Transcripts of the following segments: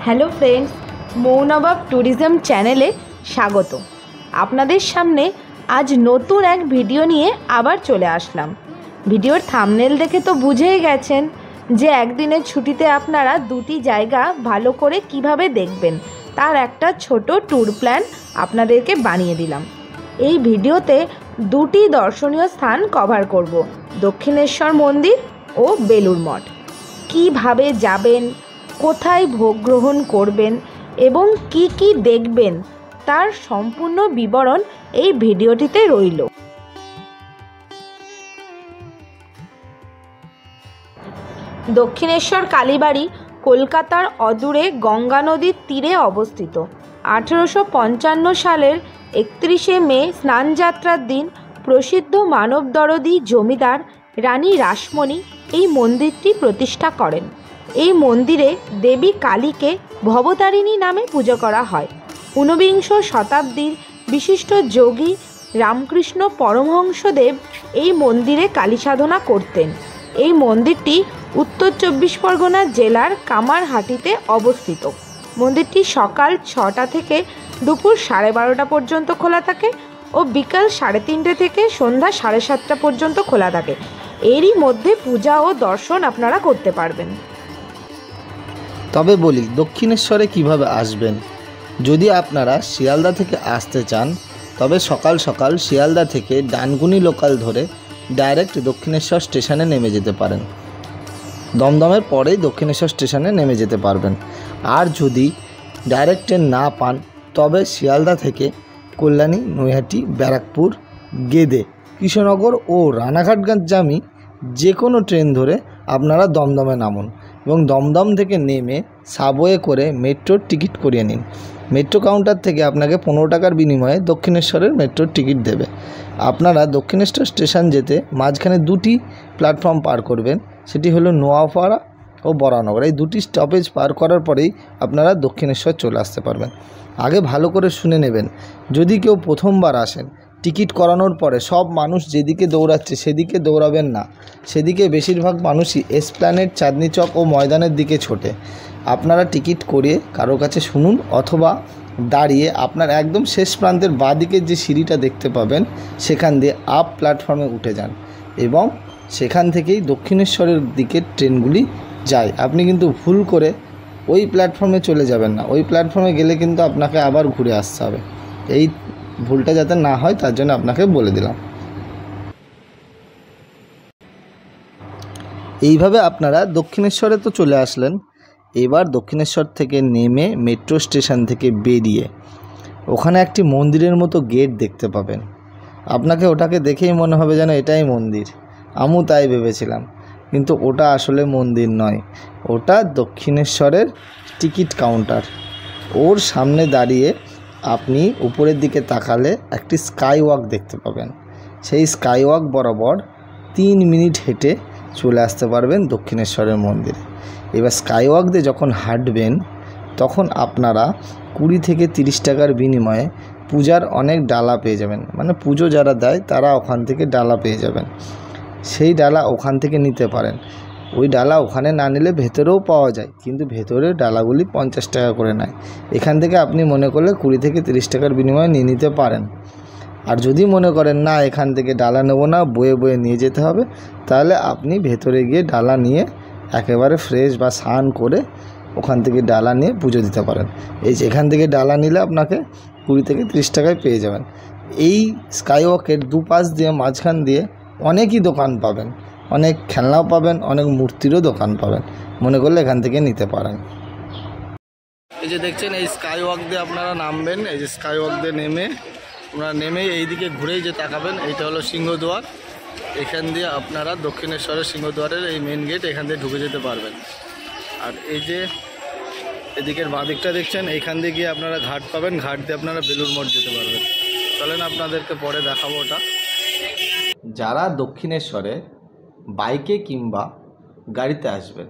Hello friends, মৌনবাব tourism চ্যানেলে স্বাগত। আপনাদের সামনে আজ নতুন এক ভিডিও নিয়ে আবার চলে আসলাম। ভিডিওর থাম্বনেল দেখে তো বুঝেই গেছেন যে একদিনের ছুটিতে আপনারা দুটি জায়গা ভালো করে কিভাবে দেখবেন তার একটা ছোট ট্যুর প্ল্যান আপনাদেরকে বানিয়ে দিলাম। এই ভিডিওতে দুটি দর্শনীয় স্থান কভার করব, দক্ষিণেশ্বর মন্দির ও বেলুড় মঠ। কীভাবে যাবেন, কোথায় ভোগ গ্রহণ করবেন এবং কি কি দেখবেন তার সম্পূর্ণ বিবরণ এই ভিডিওটিতে রইল। দক্ষিণেশ্বর কালীবাড়ি কলকাতার অদূরে গঙ্গা নদীর তীরে অবস্থিত। 1855 সালের 31শে মে স্নানযাত্রার দিন প্রসিদ্ধ মানবদরদী জমিদার রানী রাসমণি এই মন্দিরটি প্রতিষ্ঠা করেন। এই মন্দিরে দেবী কালীকে ভবতারিণী নামে পুজো করা হয়। 19বিংশ শতাব্দীর বিশিষ্ট যোগী রামকৃষ্ণ পরমহংসদেব এই মন্দিরে কালী সাধনা করতেন। এই মন্দিরটি উত্তর 24 পরগনা জেলার কামারহাটিতে অবস্থিত। মন্দিরটি সকাল 6টা থেকে দুপুর 12:30 পর্যন্ত খোলা থাকে ও বিকাল 3:30 থেকে সন্ধ্যা 7:30 পর্যন্ত খোলা থাকে। এরই মধ্যে পূজা ও দর্শন আপনারা করতে পারবেন। তবে বলি, দক্ষিণেশ্বরে কিভাবে আসবেন। যদি আপনারা শিয়ালদা থেকে আসতে চান তবে সকাল সকাল শিয়ালদা থেকে ডানকুনি লোকাল ধরে ডাইরেক্ট দক্ষিণেশ্বর স্টেশনে নেমে যেতে পারেন। দমদমের পরেই দক্ষিণেশ্বর স্টেশনে নেমে যেতে পারবেন। আর যদি ডাইরেক্ট ট্রেন না পান তবে শিয়ালদা থেকে কল্যাণী, নৈহাটি, ব্যারাকপুর, গেদে, কৃষ্ণনগর ও রানাঘাটগামী যে কোনো ট্রেন ধরে আপনারা দমদমে নামুন এবং দমদম থেকে নেমে সাবওয়ে করে মেট্রোর টিকিট করিয়ে নিন। মেট্রো কাউন্টার থেকে আপনাকে 15 টাকার বিনিময়ে দক্ষিণেশ্বরের মেট্রোর টিকিট দেবে। আপনারা দক্ষিণেশ্বর স্টেশন যেতে মাঝখানে দুটি প্ল্যাটফর্ম পার করবেন, সেটি হলো নোয়াপাড়া ও বরানগর। এই দুটি স্টপেজ পার করার পরেই আপনারা দক্ষিণেশ্বর চলে আসতে পারবেন। আগে ভালো করে শুনে নেবেন, যদি কেউ প্রথমবার আসেন টিকিট করানোর পরে সব মানুষ যেদিকে দৌড়াচ্ছে সেদিকে দৌড়াবেন না। সেদিকে বেশিরভাগ মানুষই এসপ্ল্যানেড, চাঁদনি চক ও ময়দানের দিকে ছোটে। আপনারা টিকিট করিয়ে কারো কাছে শুনুন অথবা দাঁড়িয়ে আপনার একদম শেষ প্রান্তের বাঁদিকের যে সিঁড়িটা দেখতে পাবেন সেখান দিয়ে আপ প্ল্যাটফর্মে উঠে যান এবং সেখান থেকেই দক্ষিণেশ্বরের দিকে ট্রেনগুলি যায়। আপনি কিন্তু ভুল করে ওই প্ল্যাটফর্মে চলে যাবেন না। ওই প্ল্যাটফর্মে গেলে কিন্তু আপনাকে আবার ঘুরে আসতে হবে। এই ভুলটা যাতে না হয় তার জন্য আপনাকে বলে দিলাম। এইভাবে আপনারা দক্ষিণেশ্বরে তো চলে আসলেন। এবার দক্ষিণেশ্বর থেকে নেমে মেট্রো স্টেশন থেকে বেরিয়ে ওখানে একটি মন্দিরের মতো গেট দেখতে পাবেন। আপনাকে ওটাকে দেখেই মনে হবে যেন এটাই মন্দির। আমিও তাই ভেবেছিলাম, কিন্তু ওটা আসলে মন্দির নয়, ওটা দক্ষিণেশ্বরের টিকিট কাউন্টার। ওর সামনে দাঁড়িয়ে আপনি উপরের দিকে তাকালে একটি স্কাই ওয়াক দেখতে পাবেন। সেই স্কাই ওয়াক বরাবর 3 মিনিট হেঁটে চলে আসতে পারবেন দক্ষিণেশ্বরের মন্দিরে। এবার স্কাই ওয়াক দিয়ে যখন হাঁটবেন তখন আপনারা 20 থেকে 30 টাকার বিনিময়ে পূজার অনেক ডালা পেয়ে যাবেন। মানে পুজো যারা দেয় তারা ওখান থেকে ডালা পেয়ে যাবেন। সেই ডালা ওখান থেকে নিতে পারেন। ওই ডালা ওখানে না নিলে ভেতরেও পাওয়া যায়, কিন্তু ভেতরের ডালাগুলি 50 টাকা করে নেয়। এখান থেকে আপনি মনে করলে 20 থেকে 30 টাকার বিনিময়ে নিয়ে নিতে পারেন। আর যদি মনে করেন না এখান থেকে ডালা নেব না, বয়ে বয়ে নিয়ে যেতে হবে, তাহলে আপনি ভেতরে গিয়ে ডালা নিয়ে একেবারে ফ্রেশ বা স্নান করে ওখান থেকে ডালা নিয়ে পুজো দিতে পারেন। এই যে এখান থেকে ডালা নিলে আপনাকে 20 থেকে 30 টাকায় পেয়ে যাবেন। এই স্কাইওয়াকের দুপাশ দিয়ে মাঝখান দিয়ে অনেকই দোকান পাবেন, অনেক খেলনাও পাবেন, অনেক মূর্তিরও দোকান পাবেন। মনে করলে এখান থেকে নিতে পারেন। এই যে দেখছেন এই স্কাই ওয়াক দিয়ে আপনারা নামবেন। এই যে স্কাই ওয়াক দিয়ে আপনারা নেমেই এইদিকে ঘুরেই যে তাকাবেন, এইটা হলো সিংহদুয়ার। এখান দিয়ে আপনারা দক্ষিণেশ্বরের সিংহদুয়ারের এই মেন গেট, এখান দিয়ে ঢুকে যেতে পারবেন। আর এই যে এদিকের বাঁদিকটা দেখছেন, এইখান দিয়ে গিয়ে আপনারা ঘাট পাবেন। ঘাট দিয়ে আপনারা বেলুড় মঠ যেতে পারবেন। চলেন আপনাদেরকে পরে দেখাবো ওটা। যারা দক্ষিণেশ্বরে বাইকে কিংবা গাড়িতে আসবেন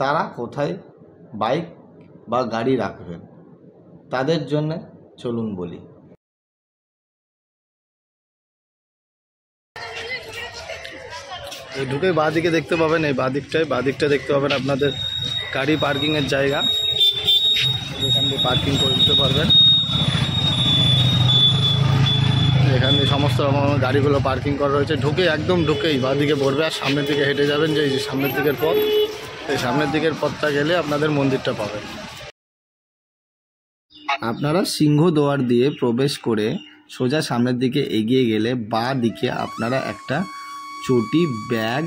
তারা কোথায় বাইক বা গাড়ি রাখবেন তাদের জন্য চলুন বলি। ঢুকে বাঁদিকে দেখতে পাবেন, এই বাঁদিকটা দেখতে পাবেন আপনাদের গাড়ি পার্কিংয়ের জায়গা। দিয়ে পার্কিং করে দিতে পারবেন। এখান দিয়ে সমস্ত রকমের গাড়িগুলো পার্কিং করা রয়েছে। একদম ঢুকেই বাঁদিকে পড়বে আর সামনের দিকে হেঁটে যাবেন, যে এই যে সামনের দিকের পথ, এই সামনের দিকের পথটা গেলে আপনাদের মন্দিরটা পাবেন। আপনারা সিংহদুয়ার দিয়ে প্রবেশ করে সোজা সামনের দিকে এগিয়ে গেলে বাঁ দিকে আপনারা একটা চটি, ব্যাগ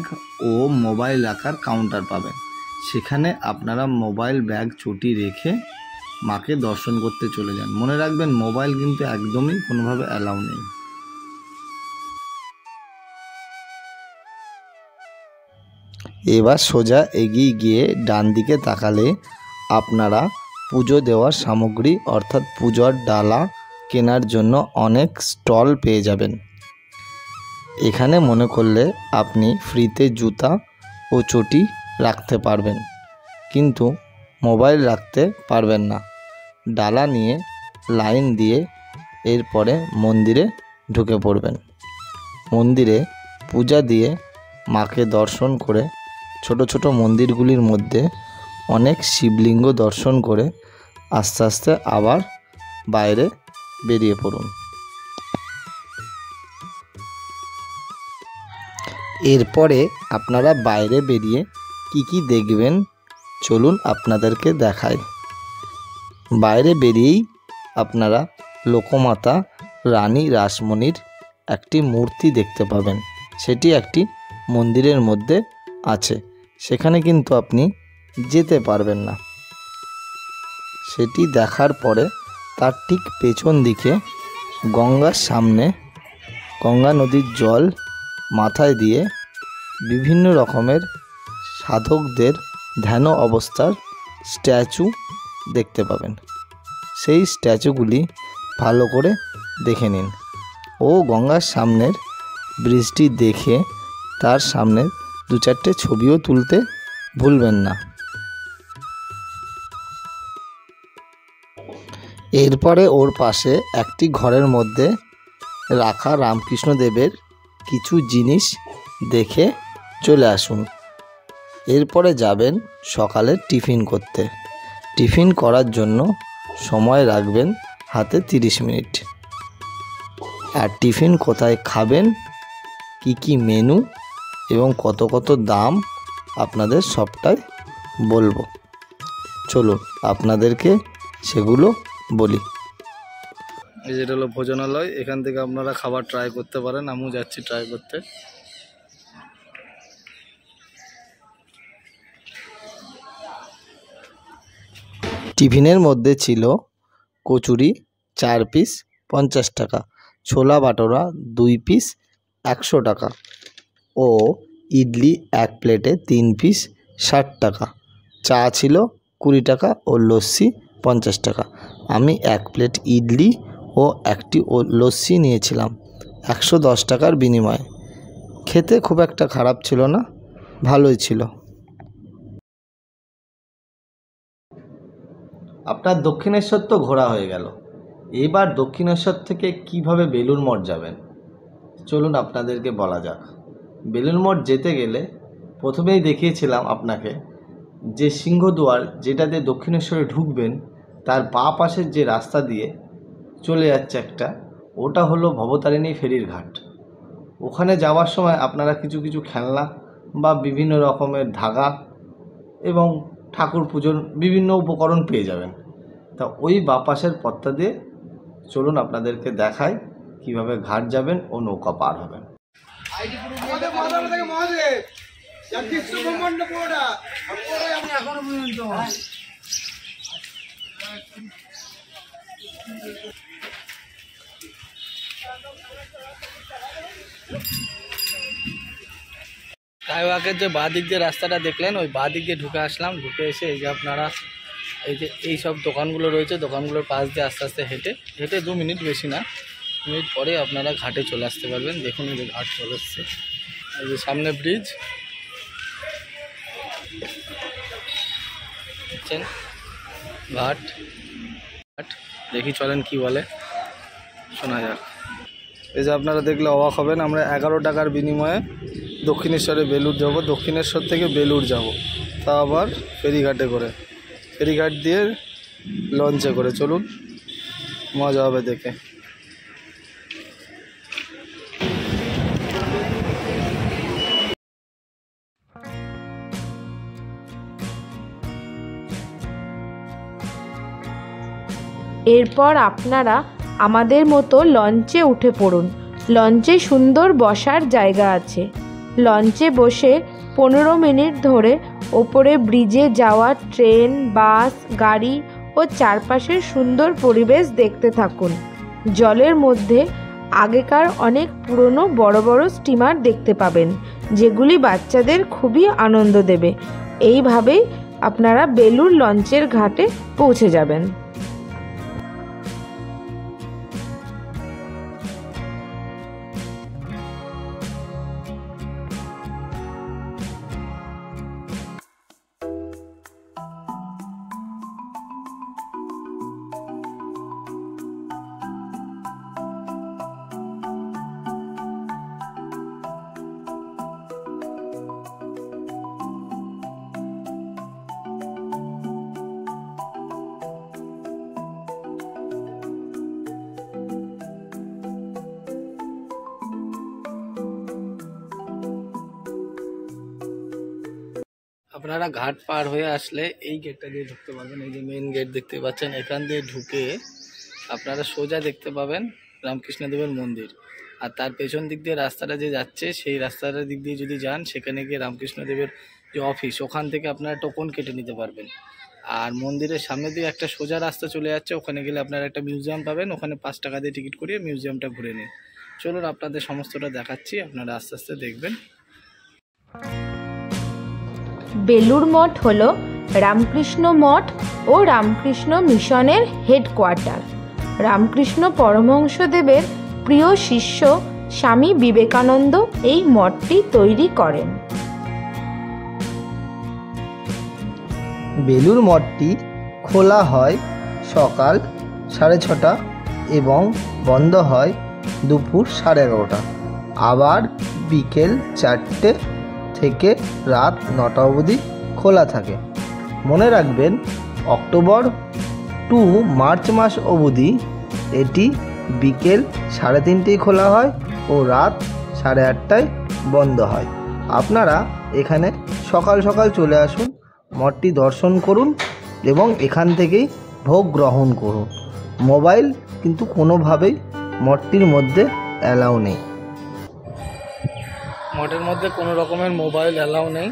ও মোবাইল রাখার কাউন্টার পাবেন। সেখানে আপনারা মোবাইল, ব্যাগ, চটি রেখে মাকে দর্শন করতে চলে যান। মনে রাখবেন মোবাইল কিন্তু একদমই কোনোভাবে অ্যালাউ নেই। এবার সোজা এগিয়ে গিয়ে ডান দিকে তাকালে আপনারা পুজো দেওয়ার সামগ্রী অর্থাৎ পুজোর ডালা কেনার জন্য অনেক স্টল পেয়ে যাবেন। এখানে মনে করলে আপনি ফ্রিতে জুতা ও চটি রাখতে পারবেন, কিন্তু মোবাইল রাখতে পারবেন না। ডালা নিয়ে লাইন দিয়ে এরপরে মন্দিরে ঢুকে পড়বেন। মন্দিরে পূজা দিয়ে মাকে দর্শন করে ছোট ছোট মন্দিরগুলির মধ্যে অনেক শিবলিঙ্গ দর্শন করে আস্তে আস্তে আবার বাইরে বেরিয়ে পড়ুন। এরপরে আপনারা বাইরে বেরিয়ে কি দেখবেন চলুন আপনাদেরকে দেখাই। বাইরে বেরিয়েই আপনারা লোকমাতা রানী রাসমণির একটি মূর্তি দেখতে পাবেন। সেটি একটি মন্দিরের মধ্যে আছে, সেখানে কিন্তু আপনি যেতে পারবেন না। সেটি দেখার পরে তার ঠিক পেছন দিকে গঙ্গার সামনে গঙ্গা নদীর জল মাথায় দিয়ে বিভিন্ন রকমের সাধকদের ধ্যান অবস্থার স্ট্যাচু দেখতে পাবেন। সেই স্ট্যাচুগুলি ভালো করে দেখে নিন ও গঙ্গার সামনের ব্রিজটি দেখে তার সামনে 2-4টে ছবিও তুলতে ভুলবেন না। এরপরে ওর পাশে একটি ঘরের মধ্যে রাখা রামকৃষ্ণদেবের কিছু জিনিস দেখে চলে আসুন। এরপরে যাবেন সকালে টিফিন করতে। টিফিন করার জন্য সময় রাখবেন হাতে 30 মিনিট। আর টিফিন কোথায় খাবেন, কি মেনু এবং কত দাম আপনাদের সবটাই বলবো। চলুন আপনাদেরকে সেগুলো বলি। এই যেটা হলো ভোজনালয়, এখান থেকে আপনারা খাবার ট্রাই করতে পারেন। আমিও যাচ্ছি ট্রাই করতে। টিফিনের মধ্যে ছিল কচুরি 4 পিস 50 টাকা, ছোলা বাটোরা 2 পিস 100 টাকা ও ইডলি 1 প্লেটে 3 পিস 60 টাকা। চা ছিল 20 টাকা ও লস্যি 50 টাকা। আমি 1 প্লেট ইডলি ও একটি লস্যি নিয়েছিলাম 110 টাকার বিনিময়ে। খেতে খুব একটা খারাপ ছিল না, ভালোই ছিল। আপনার দক্ষিণেশ্বর তো ঘোরা হয়ে গেল। এবার দক্ষিণেশ্বর থেকে কিভাবে বেলুড় মঠ যাবেন চলুন আপনাদেরকে বলা যাক। বেলুড় মঠ যেতে গেলে প্রথমেই দেখিয়েছিলাম আপনাকে যে সিংহদুয়ার, যেটা দিয়ে দক্ষিণেশ্বরে ঢুকবেন তার বাঁ পাশের যে রাস্তা দিয়ে চলে যাচ্ছে একটা, ওটা হলো ভবতারিণী ফেরির ঘাট। ওখানে যাওয়ার সময় আপনারা কিছু খেলনা বা বিভিন্ন রকমের ধাগা এবং ঠাকুর পুজোর বিভিন্ন উপকরণ পেয়ে যাবেন। তা ওই বাঁ পাশের পথটা দিয়ে চলুন আপনাদেরকে দেখাই কিভাবে ঘাট যাবেন ও নৌকা পার হবেন। কাইওয়াকের যে বাঁ দিক দিয়ে রাস্তাটা দেখলেন, ওই বাঁ দিক দিয়ে ঢুকে আসলাম। ঢুকে এসে এই যে আপনারা এই সব দোকানগুলো রয়েছে, দোকানগুলোর পাশ দিয়ে আস্তে আস্তে হেঁটে 2 মিনিট, বেশি না, মিনিট পরে আপনারা ঘাটে চলে আসতে পারবেন। দেখুন এই যে ঘাট চলে এসছে, এই যে সামনে ব্রিজ দেখছেন, ঘাট। দেখি চলেন কি বলে, শোনা যাক। এই যে আপনারা দেখলে অবাক হবেন, আমরা 11 টাকার বিনিময়ে দক্ষিণেশ্বরে বেলুড় যাব। দক্ষিণেশ্বর থেকে বেলুড় যাব, তা আবার ফেরিঘাটে করে। ফেরিঘাট দিয়ে লঞ্চে করে। চলুন, মজা হবে দেখে। এরপর আপনারা আমাদের মতো লঞ্চে উঠে পড়ুন। লঞ্চে সুন্দর বসার জায়গা আছে। লঞ্চে বসে 15 মিনিট ধরে ওপরে ব্রিজে যাওয়া ট্রেন, বাস, গাড়ি ও চারপাশের সুন্দর পরিবেশ দেখতে থাকুন। জলের মধ্যে আগেকার অনেক পুরনো বড় বড় স্টিমার দেখতে পাবেন, যেগুলি বাচ্চাদের খুবই আনন্দ দেবে। এইভাবেই আপনারা বেলুড় লঞ্চের ঘাটে পৌঁছে যাবেন। আপনারা ঘাট পার হয়ে আসলে এই গেটটা দিয়ে ঢুকতে পারবেন। এই যে মেইন গেট দেখতে পাচ্ছেন, এখান দিয়ে ঢুকে আপনারা সোজা দেখতে পাবেন রামকৃষ্ণদেবের মন্দির। আর তার পেছন দিক দিয়ে রাস্তাটা যে যাচ্ছে, সেই রাস্তাটার দিক দিয়ে যদি যান, সেখানে গিয়ে রামকৃষ্ণদেবের যে অফিস, ওখান থেকে আপনারা টোকন কেটে নিতে পারবেন। আর মন্দিরের সামনে দিয়ে একটা সোজা রাস্তা চলে যাচ্ছে, ওখানে গেলে আপনারা একটা মিউজিয়াম পাবেন। ওখানে 5 টাকা দিয়ে টিকিট করিয়ে মিউজিয়ামটা ঘুরে নিন। চলুন, আপনাদের সমস্তটা দেখাচ্ছি, আপনারা আস্তে আস্তে দেখবেন। বেলুড় মঠ হল রামকৃষ্ণ মঠ ও রামকৃষ্ণ মিশনের হেডকোয়ার্টার। রামকৃষ্ণ পরমহংসদেবের প্রিয় শিষ্য স্বামী বিবেকানন্দ এই মঠটি তৈরি করেন। বেলুড় মঠটি খোলা হয় সকাল 6:30 এবং বন্ধ হয় দুপুর 11:30। আবার বিকেল 4টে থেকে রাত 9টা অবধি খোলা থাকে। মনে রাখবেন, অক্টোবর টু মার্চ মাস অবধি এটি বিকেল 3:30টায় খোলা হয় ও রাত 8:30টায় বন্ধ হয়। আপনারা এখানে সকাল সকাল চলে আসুন, মঠটি দর্শন করুন এবং এখান থেকেই ভোগ গ্রহণ করুন। মোবাইল কিন্তু কোনোভাবেই মঠটির মধ্যে অ্যালাউ নেই। মঠের মধ্যে কোনো রকমের মোবাইল অ্যালাউ নেই।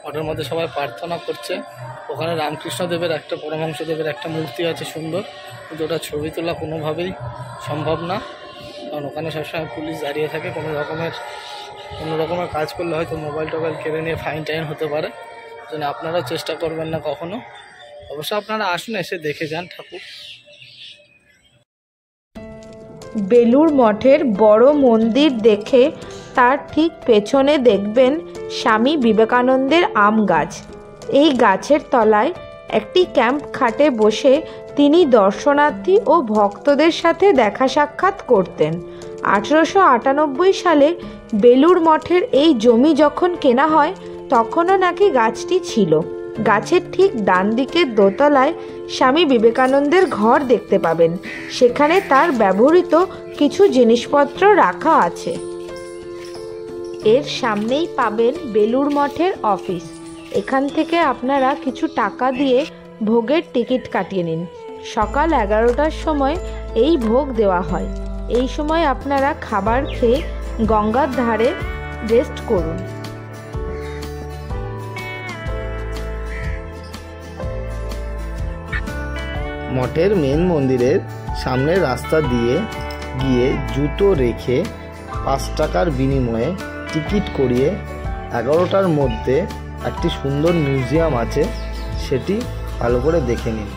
মঠের মধ্যে সবাই প্রার্থনা করছে। ওখানে রামকৃষ্ণদেবের একটা, পরমহংসদেবের একটা মূর্তি আছে সুন্দর, কিন্তু ওটা ছবি তোলা কোনোভাবেই সম্ভব না, কারণ ওখানে সবসময় পুলিশ দাঁড়িয়ে থাকে। কোনো রকমের কাজ করলে হয়তো মোবাইল টোবাইল কেড়ে নিয়ে ফাইন টাইন হতে পারে। জন্য আপনারাও চেষ্টা করবেন না কখনো। অবশ্য আপনারা আসুন, এসে দেখে যান ঠাকুর। বেলুড় মঠের বড় মন্দির দেখে তার ঠিক পেছনে দেখবেন স্বামী বিবেকানন্দের আম গাছ। এই গাছের তলায় একটি ক্যাম্প খাটে বসে তিনি দর্শনার্থী ও ভক্তদের সাথে দেখা সাক্ষাৎ করতেন। 1898 সালে বেলুড় মঠের এই জমি যখন কেনা হয়, তখনও নাকি গাছটি ছিল। গাছের ঠিক ডান দিকের দোতলায় স্বামী বিবেকানন্দের ঘর দেখতে পাবেন। সেখানে তার ব্যবহৃত কিছু জিনিসপত্র রাখা আছে। এর সামনেই পাবেন বেলুড় মঠের অফিস। এখান থেকে আপনারা কিছু টাকা দিয়ে ভোগের টিকিট কাটিয়ে নিন। সকাল 11টার সময় এই ভোগ দেওয়া হয়। এই সময় আপনারা খাবার খেয়ে গঙ্গার ধারে রেস্ট করুন। মঠের মেন মন্দিরের সামনের রাস্তা দিয়ে গিয়ে জুতো রেখে 5 টাকার বিনিময়ে টিকিট করিয়ে 11টার মধ্যে একটি সুন্দর মিউজিয়াম আছে, সেটি ভালো করে দেখে নিন।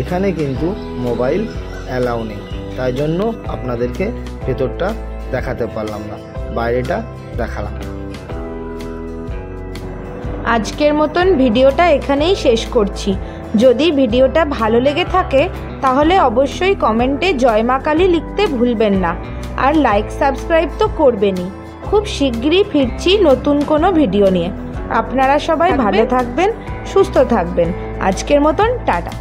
এখানে কিন্তু মোবাইল অ্যালাউ নেই, তাই জন্য আপনাদেরকে ভেতরটা দেখাতে পারলাম না, বাইরেটা দেখালাম। আজকের মতন ভিডিওটা এখানেই শেষ করছি। যদি ভিডিওটা ভালো লেগে থাকে তাহলে অবশ্যই কমেন্টে জয় মা কালী লিখতে ভুলবেন না, আর লাইক সাবস্ক্রাইব তো করবেনই। খুব শিগগিরই ফিরছি নতুন কোনো ভিডিও নিয়ে। আপনারা সবাই ভালো থাকবেন, সুস্থ থাকবেন। আজকের মতন টাটা।